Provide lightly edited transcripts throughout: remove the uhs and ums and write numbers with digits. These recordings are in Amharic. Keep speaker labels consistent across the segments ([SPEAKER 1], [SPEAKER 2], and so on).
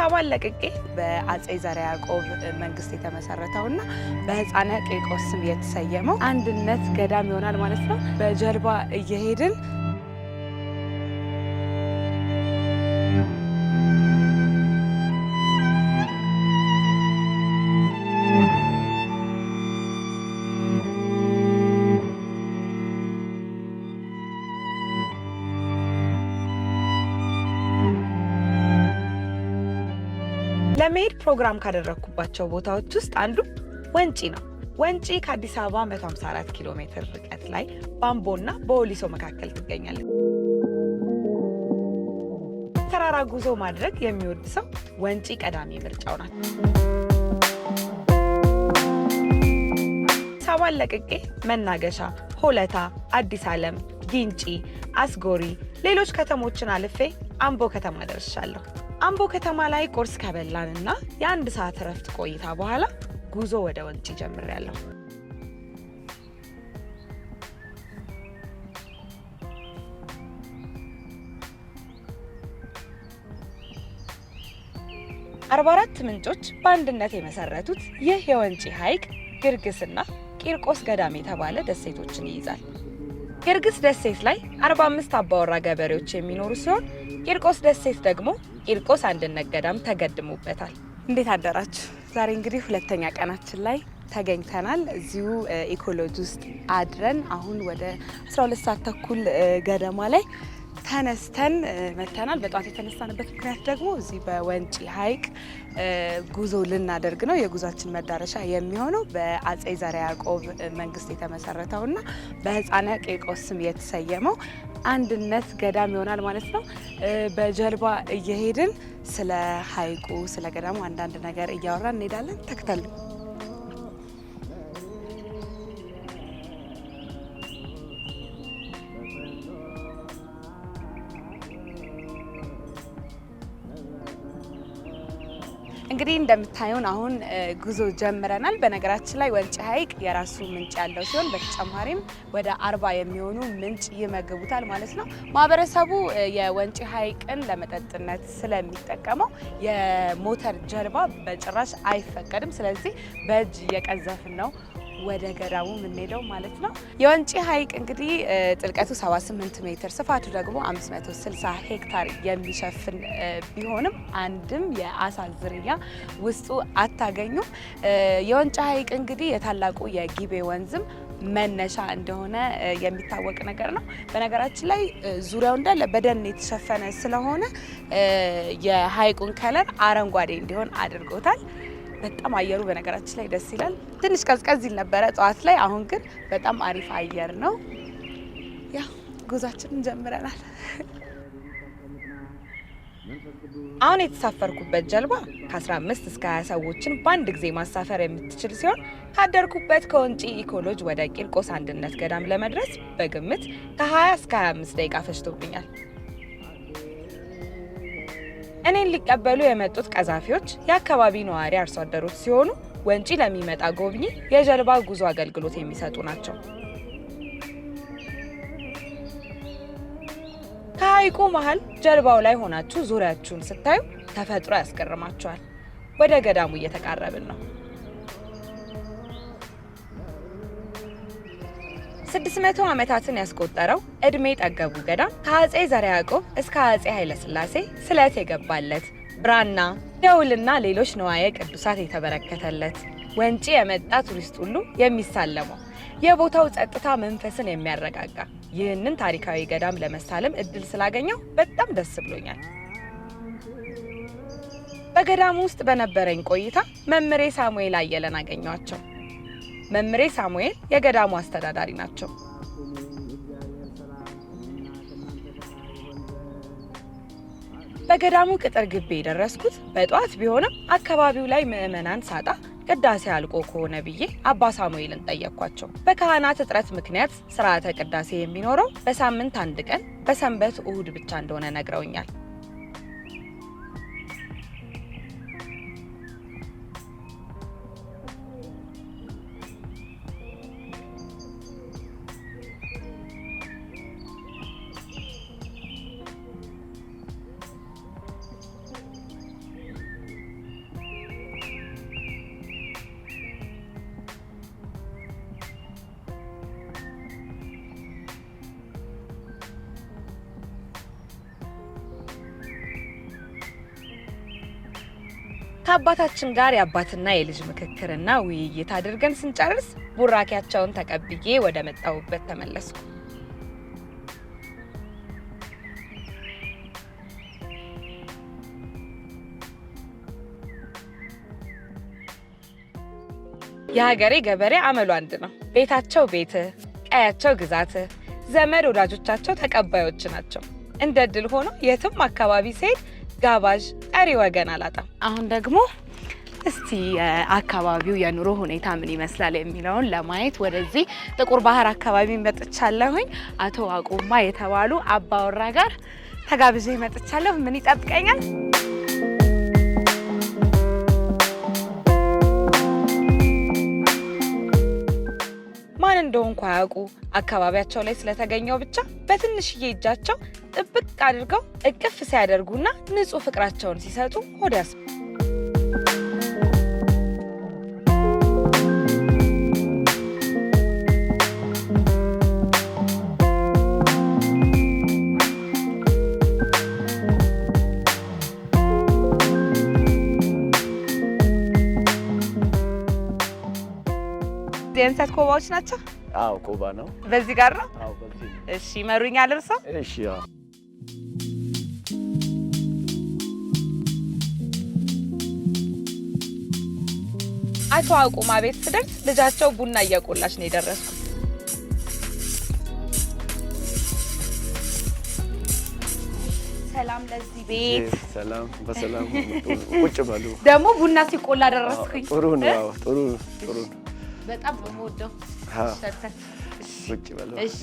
[SPEAKER 1] ሳባን ለቅቄ በአጼ ዘርዓ ያዕቆብ መንግስት የተመሰረተውና በህፃነ ቂርቆስ ስም የተሰየመው አንድነት ገዳም ይሆናል ማለት ነው። በጀልባ እየሄድን ለመሄድ ፕሮግራም ካደረኩባቸው ቦታዎች ውስጥ አንዱ ወንጪ ነው። ወንጪ ከአዲስ አበባ 154 ኪሎ ሜትር ርቀት ላይ በአምቦና በወሊሶ መካከል ትገኛለች። ተራራ ጉዞ ማድረግ የሚወድ ሰው ወንጪ ቀዳሚ ምርጫው ናት። ሳባን ለቅቄ መናገሻ፣ ሆለታ፣ አዲስ ዓለም፣ ጊንጪ፣ አስጎሪ፣ ሌሎች ከተሞችን አልፌ አምቦ ከተማ ደርሻለሁ። አምቦ ከተማ ላይ ቁርስ ከበላንና የአንድ ሰዓት እረፍት ቆይታ በኋላ ጉዞ ወደ ወንጪ ጀምሬያለሁ። አርባ አራት ምንጮች በአንድነት የመሰረቱት ይህ የወንጪ ሐይቅ ግርግስና ቂርቆስ ገዳም የተባለ ደሴቶችን ይይዛል። ግርግስ ደሴት ላይ 45 አባወራ ገበሬዎች የሚኖሩ ሲሆን ቂርቆስ ደሴት ደግሞ ቂርቆስ አንድነት ገዳም ተገድሞበታል። እንዴት አደራችሁ? ዛሬ እንግዲህ ሁለተኛ ቀናችን ላይ ተገኝተናል። እዚሁ ኢኮሎጂ ውስጥ አድረን አሁን ወደ 12 ሰዓት ተኩል ገደማ ላይ ተነስተን መተናል። በጧት የተነሳንበት ምክንያት ደግሞ እዚህ በወንጪ ሐይቅ ጉዞ ልናደርግ ነው። የጉዟችን መዳረሻ የሚሆነው በአጼ ዘርዓ ያዕቆብ መንግስት የተመሰረተውና በህፃነ ቂርቆስ ስም የተሰየመው አንድነት ገዳም ይሆናል ማለት ነው። በጀልባ እየሄድን ስለ ሐይቁ ስለ ገዳሙ አንዳንድ ነገር እያወራን እንሄዳለን። ተከተሉ። እንግዲህ እንደምታዩን አሁን ጉዞ ጀምረናል። በነገራችን ላይ ወንጪ ሐይቅ የራሱ ምንጭ ያለው ሲሆን በተጨማሪም ወደ 40 የሚሆኑ ምንጭ ይመግቡታል ማለት ነው። ማህበረሰቡ የወንጪ ሐይቅን ለመጠጥነት ስለሚጠቀመው የሞተር ጀልባ በጭራሽ አይፈቀድም። ስለዚህ በእጅ እየቀዘፍን ነው ወደ ገዳሙ የምንሄደው ማለት ነው። የወንጪ ሐይቅ እንግዲህ ጥልቀቱ 78 ሜትር ስፋቱ ደግሞ 560 ሄክታር የሚሸፍን ቢሆንም አንድም የአሳ ዝርያ ውስጡ አታገኙም። የወንጪ ሐይቅ እንግዲህ የታላቁ የጊቤ ወንዝም መነሻ እንደሆነ የሚታወቅ ነገር ነው። በነገራችን ላይ ዙሪያው እንዳለ በደን የተሸፈነ ስለሆነ የሐይቁን ከለር አረንጓዴ እንዲሆን አድርጎታል። በጣም አየሩ በነገራችን ላይ ደስ ይላል። ትንሽ ቀዝቀዝ ይል ነበረ ጠዋት ላይ፣ አሁን ግን በጣም አሪፍ አየር ነው። ያ ጉዟችንን ጀምረናል። አሁን የተሳፈርኩበት ጀልባ ከ15 እስከ 20 ሰዎችን በአንድ ጊዜ ማሳፈር የምትችል ሲሆን ካደርኩበት ከወንጪ ኢኮሎጂ ወደ ቂርቆስ አንድነት ገዳም ለመድረስ በግምት ከ20 እስከ 25 ደቂቃ ፈጅቶብኛል። እኔን ሊቀበሉ የመጡት ቀዛፊዎች የአካባቢ ነዋሪ አርሶ አደሮች ሲሆኑ ወንጪ ለሚመጣ ጎብኚ የጀልባ ጉዞ አገልግሎት የሚሰጡ ናቸው። ከሐይቁ መሃል ጀልባው ላይ ሆናችሁ ዙሪያችሁን ስታዩ ተፈጥሮ ያስገርማችኋል። ወደ ገዳሙ እየተቃረብን ነው። 600 ዓመታትን ያስቆጠረው እድሜ ጠገቡ ገዳም ከአጼ ዘርዓ ያዕቆብ እስከ አጼ ኃይለ ሥላሴ ስለት የገባለት ብራና፣ ደውልና ሌሎች ንዋየ ቅዱሳት የተበረከተለት ወንጪ የመጣ ቱሪስት ሁሉ የሚሳለመው የቦታው ጸጥታ መንፈስን የሚያረጋጋ ይህንን ታሪካዊ ገዳም ለመሳለም እድል ስላገኘው በጣም ደስ ብሎኛል። በገዳሙ ውስጥ በነበረኝ ቆይታ መምሬ ሳሙኤል አየለን አገኘኋቸው። መምሬ ሳሙኤል የገዳሙ አስተዳዳሪ ናቸው። በገዳሙ ቅጥር ግቢ የደረስኩት በጧት ቢሆንም አካባቢው ላይ ምዕመናን ሳጣ ቅዳሴ አልቆ ከሆነ ብዬ አባ ሳሙኤልን ጠየቅኳቸው። በካህናት እጥረት ምክንያት ስርዓተ ቅዳሴ የሚኖረው በሳምንት አንድ ቀን በሰንበት እሁድ ብቻ እንደሆነ ነግረውኛል።
[SPEAKER 2] ከአባታችን ጋር የአባትና የልጅ ምክክርና ውይይት አድርገን ስንጨርስ ቡራኪያቸውን ተቀብዬ ወደ መጣሁበት ተመለስኩ። የሀገሬ ገበሬ አመሉ አንድ ነው። ቤታቸው ቤትህ፣ ቀያቸው ግዛትህ፣ ዘመድ ወዳጆቻቸው ተቀባዮች ናቸው። እንደ ድል ሆኖ የትም አካባቢ ሲሄድ ጋባዥ ጠሪ ወገን አላጣም።
[SPEAKER 1] አሁን ደግሞ እስቲ አካባቢው የኑሮ ሁኔታ ምን ይመስላል የሚለውን ለማየት ወደዚህ ጥቁር ባህር አካባቢ መጥቻለሁኝ። አቶ ዋቁማ የተባሉ አባወራ ጋር ተጋብዤ መጥቻለሁ። ምን ይጠብቀኛል? ማን እንደሆንኩ አያውቁ። አካባቢያቸው ላይ ስለተገኘው ብቻ በትንሽዬ እጃቸው ጥብቅ አድርገው እቅፍ ሲያደርጉና ንጹህ ፍቅራቸውን ሲሰጡ ሆድ ያስ የእንሰት ኮባዎች ናቸው?
[SPEAKER 3] አዎ ኮባ ነው።
[SPEAKER 1] በዚህ ጋር ነው?
[SPEAKER 3] አዎ በዚህ ነው።
[SPEAKER 1] እሺ መሩኛል እርሶ?
[SPEAKER 3] እሺ አዎ።
[SPEAKER 2] አቶ ዋቁማ ቤት ስደርስ ልጃቸው ቡና እያቆላች ነው የደረስኩት። ሰላም ለዚህ ቤት።
[SPEAKER 3] ሰላም በሰላም ቁጭ በሉ።
[SPEAKER 1] ደግሞ ቡና ሲቆላ ደረስኩኝ።
[SPEAKER 3] ጥሩ ነው። ጥሩ ነው።
[SPEAKER 1] በጣም በመወደው
[SPEAKER 3] ቁጭ በሉ።
[SPEAKER 1] እሺ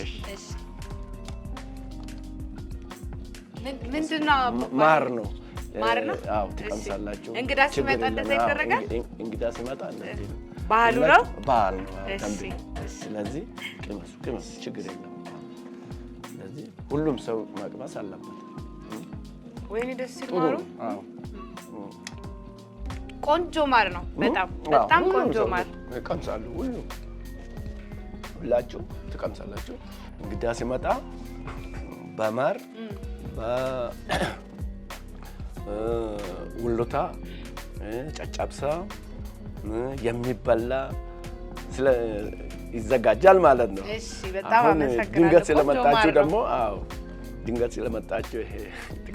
[SPEAKER 1] ምንድነው?
[SPEAKER 3] ማር ነው።
[SPEAKER 1] ማር ነው?
[SPEAKER 3] አዎ ትቀምሳላችሁ።
[SPEAKER 1] እንግዳ ሲመጣ እንደዛ ይደረጋል?
[SPEAKER 3] እንግዳ ሲመጣ እንደዚህ ነው።
[SPEAKER 1] ባህሉ ነው?
[SPEAKER 3] ባህል ነው።
[SPEAKER 1] እሺ
[SPEAKER 3] ስለዚህ ቅመሱ ችግር የለም። ስለዚህ ሁሉም ሰው መቅመስ አለበት።
[SPEAKER 1] ወይኔ ደስ ይማሩ።
[SPEAKER 3] አዎ
[SPEAKER 1] ቆንጆ ማር ነው። በጣም ቆንጆ ማር።
[SPEAKER 3] ይቀምሳሉ። ሁላችሁ ትቀምሳላችሁ። እንግዳ ሲመጣ በማር በውሎታ ጨጨብሳ የሚበላ ይዘጋጃል ማለት ነው።
[SPEAKER 1] እሺ በጣም አመሰግናለሁ።
[SPEAKER 3] ድንገት ስለመጣችሁ ደግሞ ድንገት ስለመጣችሁ ይሄ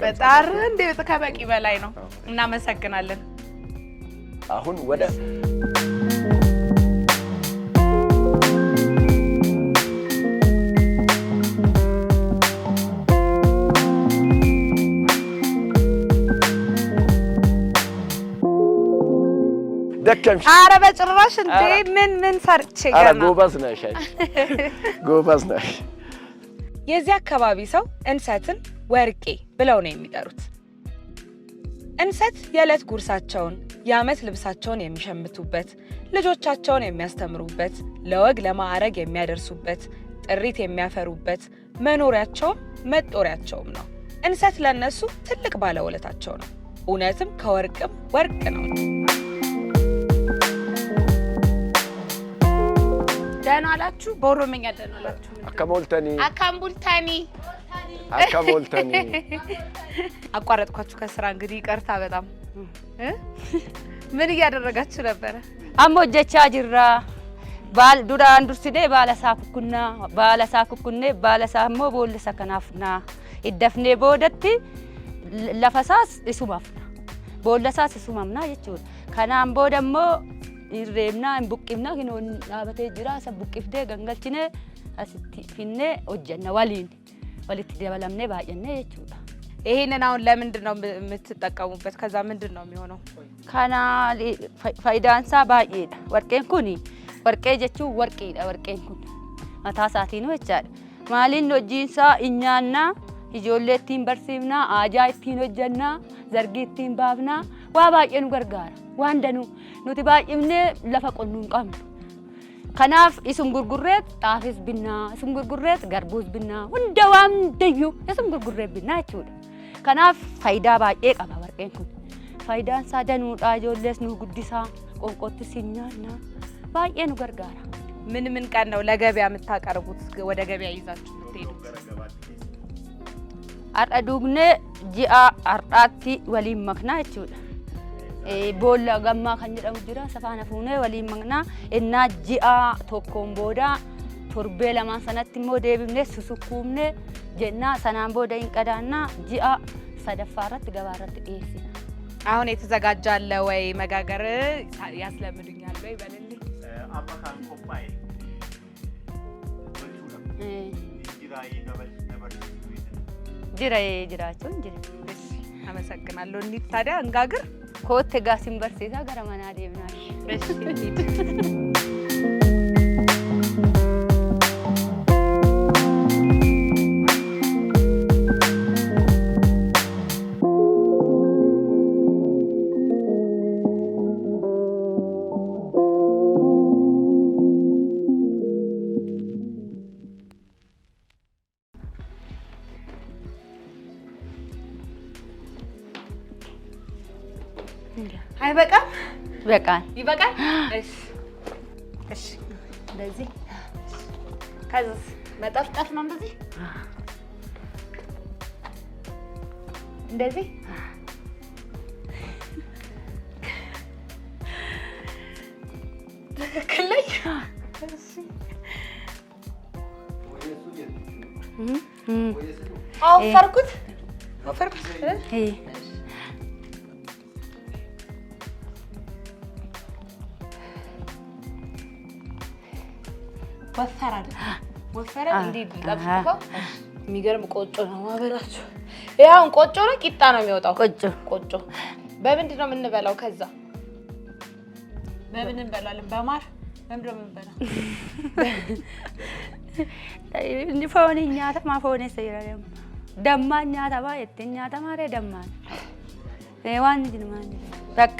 [SPEAKER 1] በጣም እንደ ከበቂ በላይ ነው። እናመሰግናለን።
[SPEAKER 3] አሁን ወደ ደከምሽ?
[SPEAKER 1] ኧረ በጭራሽ እንዴ! ምን ሰርቼ ገና?
[SPEAKER 3] ኧረ ጎበዝ ነሽ፣ ጎበዝ ነሽ።
[SPEAKER 2] የዚህ አካባቢ ሰው እንሰትን ወርቄ ብለው ነው የሚጠሩት። እንሰት የዕለት ጉርሳቸውን፣ የዓመት ልብሳቸውን የሚሸምቱበት፣ ልጆቻቸውን የሚያስተምሩበት፣ ለወግ ለማዕረግ የሚያደርሱበት፣ ጥሪት የሚያፈሩበት፣ መኖሪያቸውም መጦሪያቸውም ነው። እንሰት ለነሱ ትልቅ ባለውለታቸው ነው። እውነትም ከወርቅም ወርቅ ነው።
[SPEAKER 1] ደህና አላችሁ? በኦሮምኛ ደህና አላችሁ?
[SPEAKER 3] አካሞልተኒ
[SPEAKER 1] አቋረጥኳችሁ ከስራ። እንግዲህ ይቅርታ በጣም ምን እያደረጋችሁ ነበረ?
[SPEAKER 4] አሞጀቻ ጅራ ባል ዱራን ዱርሲዴ ባለሳኩኩኔ ባለሳሞ ቦልሰ ከናፍና ይደፍኔ ቦደቲ ለፈሳስ እሱማፍና ቦለሳስ እሱማምና ይችው ከናም ቦደሞ ይሬምና እንቡቂምና ኪኖን ዳበቴ ጅራ ሰቡቂፍዴ ገንገልችኔ አስቲ ፊኔ ወጀና ወሊት ደበላምኔ ባየነ ይችው።
[SPEAKER 1] ይሄንን አሁን ለምንድን ነው የምትጠቀሙበት? ከዛ ምንድን ነው የሚሆነው?
[SPEAKER 4] ካና ፋይዳንሳ ባየዳ ወርቄን ኩኒ ወርቄ ጀቹ ወርቂዳ ወርቄን ኩን ማታሳቲ ነው ይቻል ማሊን ሆጂንሳ እኛና ijoolleettiin barsiifna aajaa ittiin hojjanna zargii ittiin baafna waa baay'ee nu gargaara waan danuu nuti baay'ifnee lafa qonnuu hin qabnu kanaaf isin gurgurreet xaafis binnaa isin gurgurreet garbuus binnaa hunda waan dayyuu isin gurgurreet binnaa jechuudha kanaaf faayidaa baay'ee qaba warqeen kun faayidaan isaa danuudha ijoollees nu guddisaa qoonqootti siinyaanna baay'ee nu gargaara
[SPEAKER 1] ምን ቀን ነው ለገበያ የምታቀርቡት? ወደ ገበያ ይዛችሁ ትሄዱት?
[SPEAKER 4] አርአዱግኔ ጂአ አርአቲ ወሊም መክና እቹዳ boolla gammaa kan jedhamu jira safaana fuunee waliin maqnaa innaa ji'a tokkoon booda torbee lamaan sanatti immoo deebifnee susukkuumnee jennaa sanaan booda hin qadaannaa ji'a sadaffaa irratti gabaa irratti dhiyeessina.
[SPEAKER 2] አሁን የተዘጋጀ አለ ወይ መጋገር ያስለምዱኛል ወይ በልልኝ
[SPEAKER 5] አባካን ቆባይ
[SPEAKER 4] jiraachuu jira.
[SPEAKER 2] አመሰግናለሁ። እንዴት ታዲያ እንጋግር?
[SPEAKER 4] Kootte gaasiin barsiisaa gara manaa deemnaa.
[SPEAKER 2] አይበቃም?
[SPEAKER 4] ይበቃል።
[SPEAKER 2] ይበቃል? እሺ እሺ።
[SPEAKER 4] እንደዚህ
[SPEAKER 2] ከዛስ መጠፍጠፍ ነው እንደዚህ? እንደዚህ ክለይ አወፈርኩት ወፈረ እንዴ ልጣፍጥፈው የሚገርም ቆጮ ነው ማበላችሁ ያው ቆጮ ነው ቂጣ ነው የሚወጣው ቆጮ በምንድን ነው የምንበላው ከዛ በምን እንበላለን በማር በምን ነው የምንበላው
[SPEAKER 4] ፎኔኛ ተማፎኔ ሰይራለም ደማኛ ተባ የትኛ ተማረ ደማን ዋን ድንማን በቃ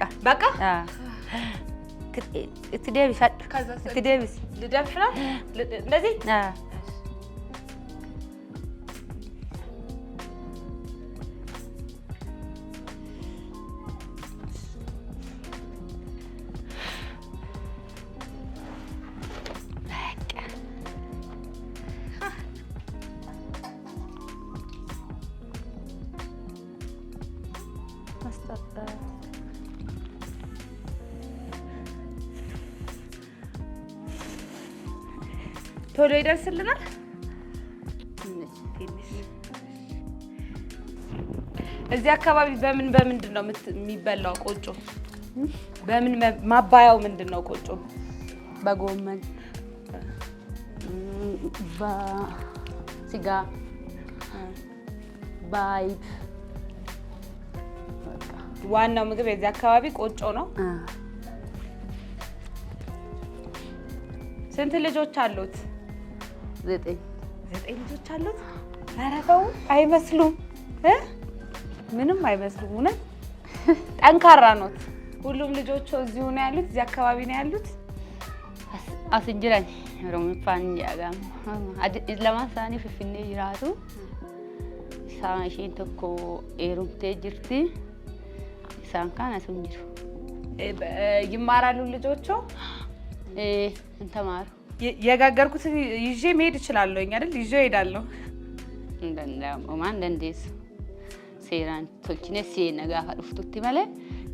[SPEAKER 4] ትደብስ ትደብስ
[SPEAKER 2] ልደፍራ እንደዚህ ቶሎ ይደርስልናል። እዚህ አካባቢ በምንድን ነው የሚበላው ቆጮ? በምን ማባያው ምንድን ነው ቆጮ?
[SPEAKER 4] በጎመን በስጋ ባይብ
[SPEAKER 2] ዋናው ምግብ የዚህ አካባቢ ቆጮ ነው። ስንት ልጆች አሉት?
[SPEAKER 4] 9
[SPEAKER 2] ልጆች አሉት። ኧረ ተው አይመስሉም ምንም አይመስሉም። እውነት ጠንካራ ነው። ሁሉም ልጆቹ እዚሁ ነው ያሉት? እዚህ አካባቢ ነው ያሉት?
[SPEAKER 4] አስንጅራኝ ሮምፋን ያጋም ለማሳኒ ፍፍኔ ይራቱ ሳሽን ተኮ ኤሩምቴ ጅርቲ ሳንካን አስንጅሩ
[SPEAKER 2] ይማራሉ ልጆቹ?
[SPEAKER 4] እንተማሩ
[SPEAKER 2] የጋገርኩት ይዤ መሄድ እችላለሁ አይደል? ይዤ እሄዳለሁ።
[SPEAKER 4] ማን እንደንዴስ ሴራን ቶልችኔ ሲነጋ ፈጥፍቱት ማለ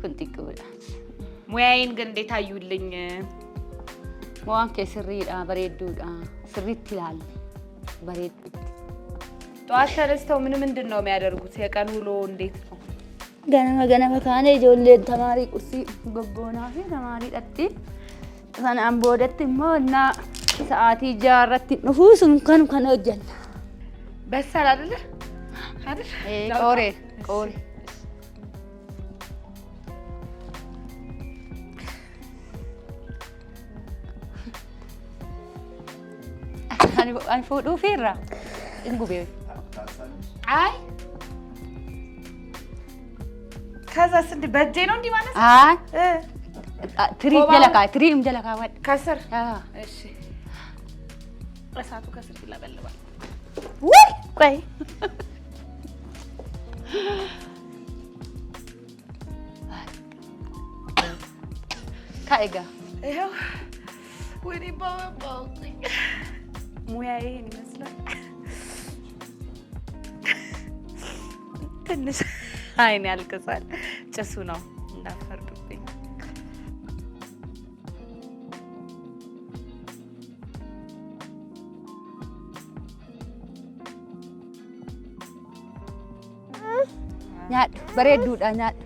[SPEAKER 4] ኩንቲክ ወዳ
[SPEAKER 2] ሙያዬን ግን እንዴት አዩልኝ?
[SPEAKER 4] ሙያን ከስሪዳ በሬዱዳ ስሪት ይላል በሬድ
[SPEAKER 2] ጠዋት ተነስተው ምንድን ነው የሚያደርጉት? የቀን ውሎ እንዴት ነው?
[SPEAKER 4] ገና ካኔ ጆሌን ተማሪ ቁርሲ ጎጎና ፊ ተማሪ ጠጥ sanaan boodatti immoo na sa'aatii jaarratti nufuusun kan hojjenna.
[SPEAKER 2] በሳል አይደለ?
[SPEAKER 4] ቆሬ ani fuudhuu fiirra ingubee
[SPEAKER 2] አይ ከዛስ እንደ በእጄ ነው እንዲህ ማለት
[SPEAKER 4] ትሪም ጀለካ ወድ
[SPEAKER 2] ከስር እሺ እሳቱ ከስር ይለበልባል
[SPEAKER 4] ወይ ቆይ ካይጋ
[SPEAKER 2] ይሄው ወዲ ባባው ሙያዬ ይመስላል ትንሽ አይን ያልቅሳል ጭሱ ነው እንዳፈርዱብኝ።
[SPEAKER 4] nyaadhu bareedduudha nyaadhu.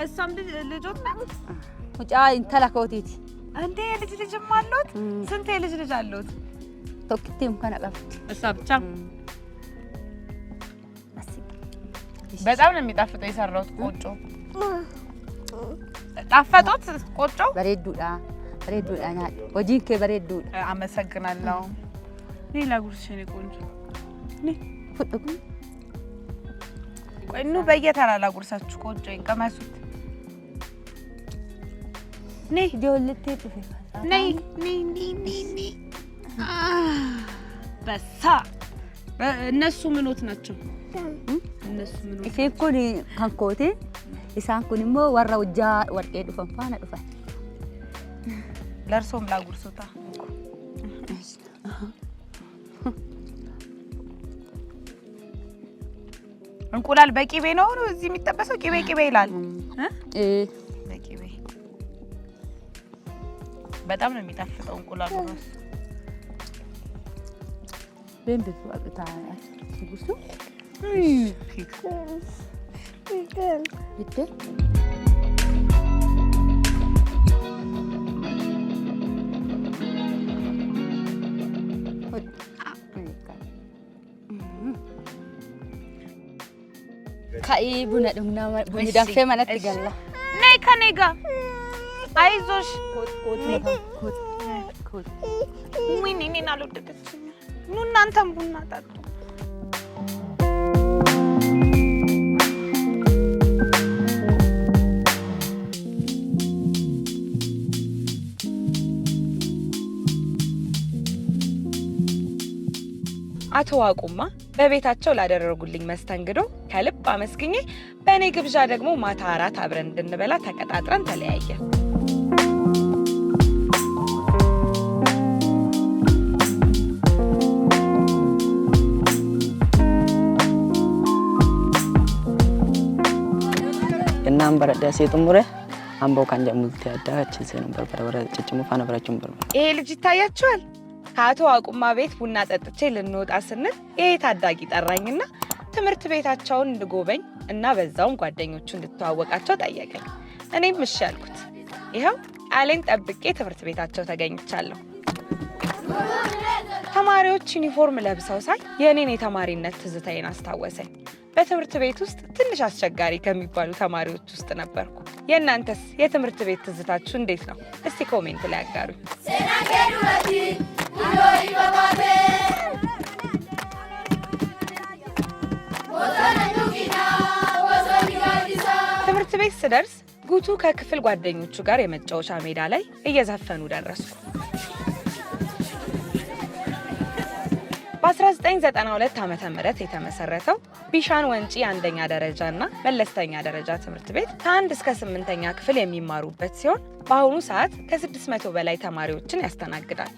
[SPEAKER 2] እሷም ልጆት ናት።
[SPEAKER 4] Mucaa intala kootiiti.
[SPEAKER 2] እንዴ ልጅም አሉት? ስንት ልጅ አሉት?
[SPEAKER 4] Tokkittiin kana qabdi.
[SPEAKER 2] እሷ ብቻ። በጣም ነው የሚጣፍጠው የሰራሁት ቆጮ። ጣፈጦት ቆጮ?
[SPEAKER 4] Bareedduudha. Bareedduudha nyaadhu. Hojiin kee bareedduudha.
[SPEAKER 2] አመሰግናለሁ። ሌላ ጉርሽ ነው ቆንጆ።
[SPEAKER 4] Fudhu kun.
[SPEAKER 2] ቆይ ኑ በየተራ ላጉርሳችሁ ቆጮ ይቀመሱት። ነይ
[SPEAKER 4] Ijoolletti dhufe.
[SPEAKER 2] ነይ በሳ እነሱ ምኖት ናቸው? እነሱ ምኖት?
[SPEAKER 4] Isheen kun kan kooti. Isaan kun immoo warra hojjaa warqee dhufan faana dhufan.
[SPEAKER 2] ለእርሶም ላጉርሱታ። እንቁላል በቂቤ ነው እዚህ የሚጠበሰው? ቂቤ ይላል። በቂቤ በጣም ነው የሚጣፍጠው እንቁላሉ ራሱ።
[SPEAKER 4] Bembe abita gusto. Bitte. Kai buna dhugna buni danfee manatti galla.
[SPEAKER 2] ነይ ከኔ ጋር አይዞሽ። ወይኔ እኔን አልወደደችኝም። ኑ እናንተም ቡና ጠጡ። አቶ ዋቁማ በቤታቸው ላደረጉልኝ መስተንግዶ ከልብ አመስግኜ በእኔ ግብዣ ደግሞ ማታ አራት አብረን እንድንበላ ተቀጣጥረን ተለያየን።
[SPEAKER 6] እናም በረዳሴ ጥሙረ አምቦ ካንጀ ሙልቲ አዳች ሰነም በርበረ ጭጭሙ ፋና በራችም በርበረ
[SPEAKER 2] ይሄ ልጅ ይታያችኋል። ከአቶ ዋቁማ ቤት ቡና ጠጥቼ ልንወጣ ስንል ይሄ ታዳጊ ጠራኝና ትምህርት ቤታቸውን እንድጎበኝ እና በዛውም ጓደኞቹ እንድተዋወቃቸው ጠየቀኝ። እኔም እሺ አልኩት። ይሄው ቃሌን ጠብቄ ትምህርት ቤታቸው ተገኝቻለሁ። ተማሪዎች ዩኒፎርም ለብሰው ሳይ የኔን የተማሪነት ትዝታዬን አስታወሰኝ። በትምህርት ቤት ውስጥ ትንሽ አስቸጋሪ ከሚባሉ ተማሪዎች ውስጥ ነበርኩ። የእናንተስ የትምህርት ቤት ትዝታችሁ እንዴት ነው? እስቲ ኮሜንት ላይ አጋሩኝ። ትምህርት ቤት ስደርስ ጉቱ ከክፍል ጓደኞቹ ጋር የመጫወቻ ሜዳ ላይ እየዘፈኑ ደረስኩ። በ1992 ዓመተ ምህረት የተመሰረተው ቢሻን ወንጪ አንደኛ ደረጃና መለስተኛ ደረጃ ትምህርት ቤት ከ1 እስከ 8ኛ ክፍል የሚማሩበት ሲሆን በአሁኑ ሰዓት ከ600 በላይ ተማሪዎችን ያስተናግዳል።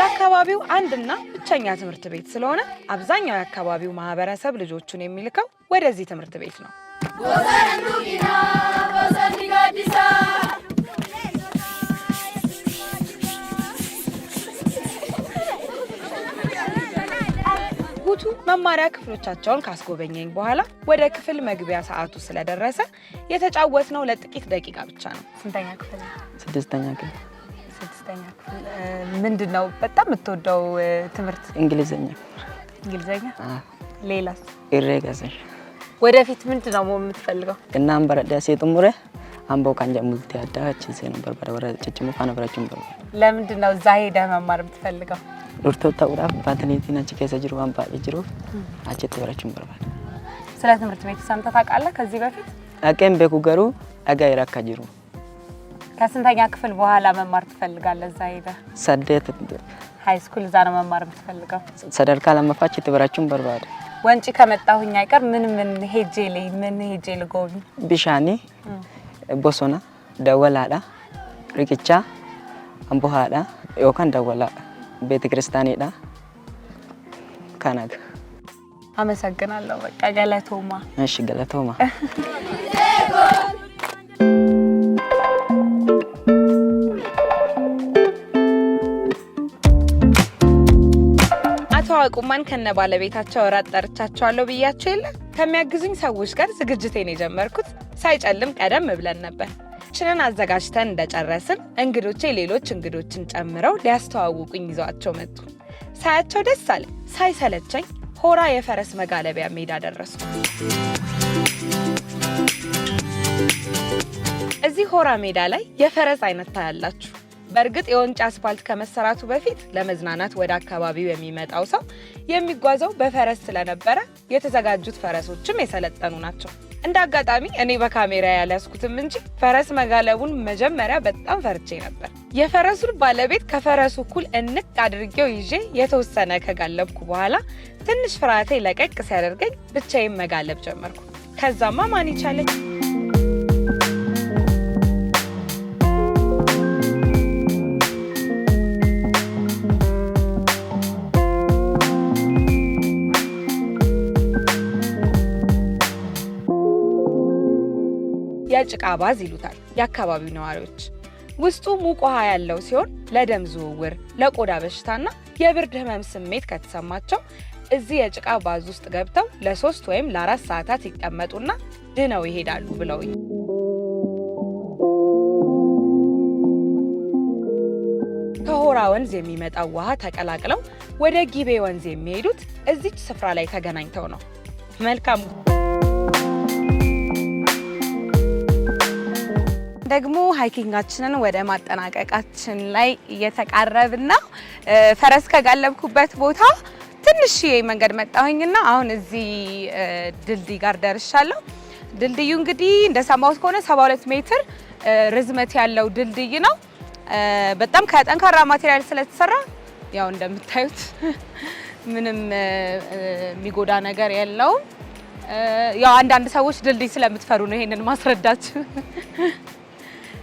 [SPEAKER 2] ለአካባቢው አንድና ብቸኛ ትምህርት ቤት ስለሆነ አብዛኛው የአካባቢው ማህበረሰብ ልጆቹን የሚልከው ወደዚህ ትምህርት ቤት ነው። ጉቱ መማሪያ ክፍሎቻቸውን ካስጎበኘኝ በኋላ ወደ ክፍል መግቢያ ሰዓቱ ስለደረሰ የተጫወትነው ለጥቂት ደቂቃ ብቻ ነው። ስንተኛ ክፍል?
[SPEAKER 6] ስድስተኛ ክፍል።
[SPEAKER 2] ስድስተኛ ክፍል። ምንድነው በጣም የምትወደው ትምህርት?
[SPEAKER 6] እንግሊዘኛ።
[SPEAKER 2] እንግሊዘኛ? ሌላስ?
[SPEAKER 6] ኢሬጋሰሽ።
[SPEAKER 2] ወደፊት ምንድነው የምትፈልገው?
[SPEAKER 6] እናም በረዳሴ ጥሙረ አምቦ ካንጀ ሙልቲ አዳች ሰነም በርበረ ጭጭሙ ፋና በራችም በርበረ
[SPEAKER 2] ለምንድነው እዛ ሄደህ መማር የምትፈልገው?
[SPEAKER 6] ዶርቶታ ኡራፍ ባትኔቲና ጭከሰ ጅሩ አምባ ጅሩ አጭት በራችም በርበረ
[SPEAKER 2] ስለ ትምህርት ቤት ሰምተህ ታውቃለህ ከዚህ በፊት?
[SPEAKER 6] አቀም በኩ ገሩ አጋ ይራካ ጅሩ።
[SPEAKER 2] ከስንተኛ ክፍል በኋላ መማር ትፈልጋለህ እዛ ሄደህ?
[SPEAKER 6] ሰደት
[SPEAKER 2] ሃይ ስኩል እዛ ነው መማር የምትፈልገው?
[SPEAKER 6] ሰደርካ ለመፋች ተበራችም በርበረ
[SPEAKER 2] ወንጪ ከመጣሁኝ አይቀር ምን ሄጄ ልጎብኝ?
[SPEAKER 6] ቢሻኒ ቦሶና ደወላዳ ሪቅቻ አምቦሃዳ ዮካን ደወላዳ ቤተ ክርስቲያኔዳ ካናጋ
[SPEAKER 2] አመሰግናለሁ። በቃ ገለቶማ።
[SPEAKER 6] እሺ ገለቶማ።
[SPEAKER 2] አቶ አቁማን ከነ ባለቤታቸው እራት ጠርቻቸዋለሁ ብያቸው የለ ከሚያግዙኝ ሰዎች ጋር ዝግጅቴን የጀመርኩት ሳይጨልም ቀደም ብለን ነበር። ሽንን አዘጋጅተን እንደጨረስን እንግዶቼ ሌሎች እንግዶችን ጨምረው ሊያስተዋውቁኝ ይዘዋቸው መጡ። ሳያቸው ደስ አለ። ሳይሰለቸኝ ሆራ የፈረስ መጋለቢያ ሜዳ ደረሱ። እዚህ ሆራ ሜዳ ላይ የፈረስ አይነት ታያላችሁ። በእርግጥ የወንጭ አስፋልት ከመሰራቱ በፊት ለመዝናናት ወደ አካባቢው የሚመጣው ሰው የሚጓዘው በፈረስ ስለነበረ የተዘጋጁት ፈረሶችም የሰለጠኑ ናቸው። እንደ አጋጣሚ እኔ በካሜራ ያልያዝኩትም እንጂ ፈረስ መጋለቡን መጀመሪያ በጣም ፈርቼ ነበር። የፈረሱን ባለቤት ከፈረሱ እኩል እንቅ አድርጌው ይዤ የተወሰነ ከጋለብኩ በኋላ ትንሽ ፍርሃቴ ለቀቅ ሲያደርገኝ ብቻዬን መጋለብ ጀመርኩ። ከዛማ ማን ይቻለኝ። የጭቃ ባዝ ይሉታል የአካባቢው ነዋሪዎች። ውስጡ ሙቅ ውሃ ያለው ሲሆን ለደም ዝውውር፣ ለቆዳ በሽታና የብርድ ህመም ስሜት ከተሰማቸው እዚህ የጭቃ ባዝ ውስጥ ገብተው ለ3 ወይም ለ4 ሰዓታት ይቀመጡና ድነው ይሄዳሉ ብለውኝ። ከሆራ ወንዝ የሚመጣው ውሃ ተቀላቅለው ወደ ጊቤ ወንዝ የሚሄዱት እዚች ስፍራ ላይ ተገናኝተው ነው። መልካም
[SPEAKER 1] ደግሞ ሃይኪንጋችንን ወደ ማጠናቀቃችን ላይ እየተቃረብን ነው። ፈረስ ከጋለብኩበት ቦታ ትንሽ መንገድ መጣሁኝና አሁን እዚህ ድልድይ ጋር ደርሻለሁ። ድልድዩ እንግዲህ እንደሰማሁት ከሆነ 72 ሜትር ርዝመት ያለው ድልድይ ነው። በጣም ከጠንካራ ማቴሪያል ስለተሰራ ያው እንደምታዩት ምንም የሚጎዳ ነገር የለውም። ያው አንዳንድ ሰዎች ድልድይ ስለምትፈሩ ነው ይሄንን ማስረዳችሁ።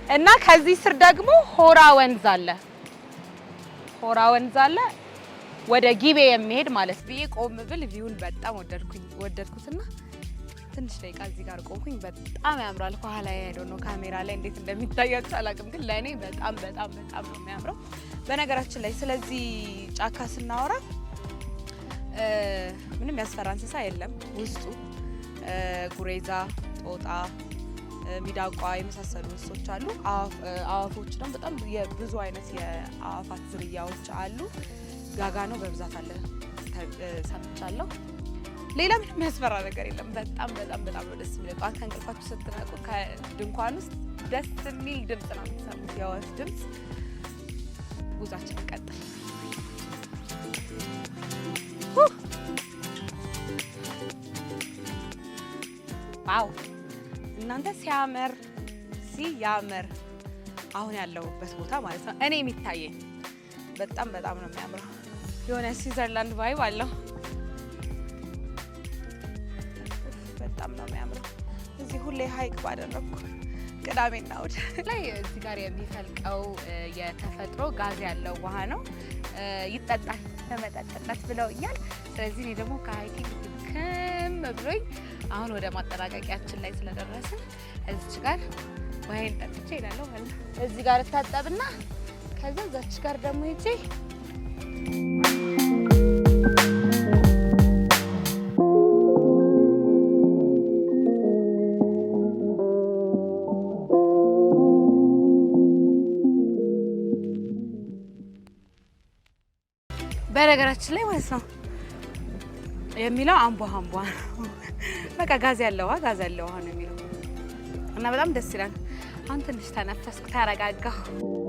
[SPEAKER 1] እና ከዚህ ስር ደግሞ ሆራ ወንዝ አለ። ሆራ ወንዝ አለ ወደ ጊቤ የሚሄድ ማለት ብዬ ቆም ብል ቪውን በጣም ወደድኩትና ትንሽ ደቂቃ እዚህ ጋር ቆምኩኝ። በጣም ያምራል። ከኋላ ያለው ነው ካሜራ ላይ እንዴት እንደሚታያችሁ አላውቅም፣ ግን ለኔ በጣም በጣም በጣም ነው የሚያምረው። በነገራችን ላይ ስለዚህ ጫካ ስናወራ ምንም ያስፈራ እንስሳ የለም ውስጡ። ጉሬዛ፣ ጦጣ፣ ሚዳቋ የመሳሰሉ እንስሶች አሉ። አዋፎች ደግሞ በጣም የብዙ አይነት የአዋፋት ዝርያዎች አሉ። ጋጋኖ በብዛት አለ ሰምቻለሁ። ሌላ ምንም የሚያስፈራ ነገር የለም። በጣም በጣም በጣም ነው ደስ የሚለው። ጠዋት ከእንቅልፋችሁ ስትነቁ ከድንኳን ውስጥ ደስ የሚል ድምፅ ነው የምትሰሙት፣ የወፍ ድምፅ። ጉዟችንን ቀጥል። ዋው እናንተ ሲያምር አሁን ያለሁበት ቦታ ማለት ነው። እኔ የሚታየኝ በጣም በጣም ነው የሚያምረው። የሆነ ስዊዘርላንድ ቫይብ አለው። በጣም ነው የሚያምረው። እዚህ ሁሌ ሀይቅ ባደረግኩ ቅዳሜና እሑድ ላይ እዚህ ጋር የሚፈልቀው የተፈጥሮ ጋዝ ያለው ውሃ ነው። ይጠጣል ለመጠጥነት ብለውኛል። ስለዚህ እኔ ደግሞ ከሀይኪንግ ድክም ብሎኝ አሁን ወደ ማጠናቀቂያችን ላይ ስለደረስን እዚች ጋር ውሃዬን ጠጥቼ እሄዳለሁ ማለት ነው። እዚህ ጋር እታጠብና ከዛ እዛች ጋር ደግሞ ሄጄ በነገራችን ላይ ማለት ነው የሚለው አምቧ ነው። በቃ ጋዝ ያለው ውሃ ነው የሚለው እና በጣም ደስ ይላል። አሁን ትንሽ ተነፈስኩ፣ ተረጋጋሁ።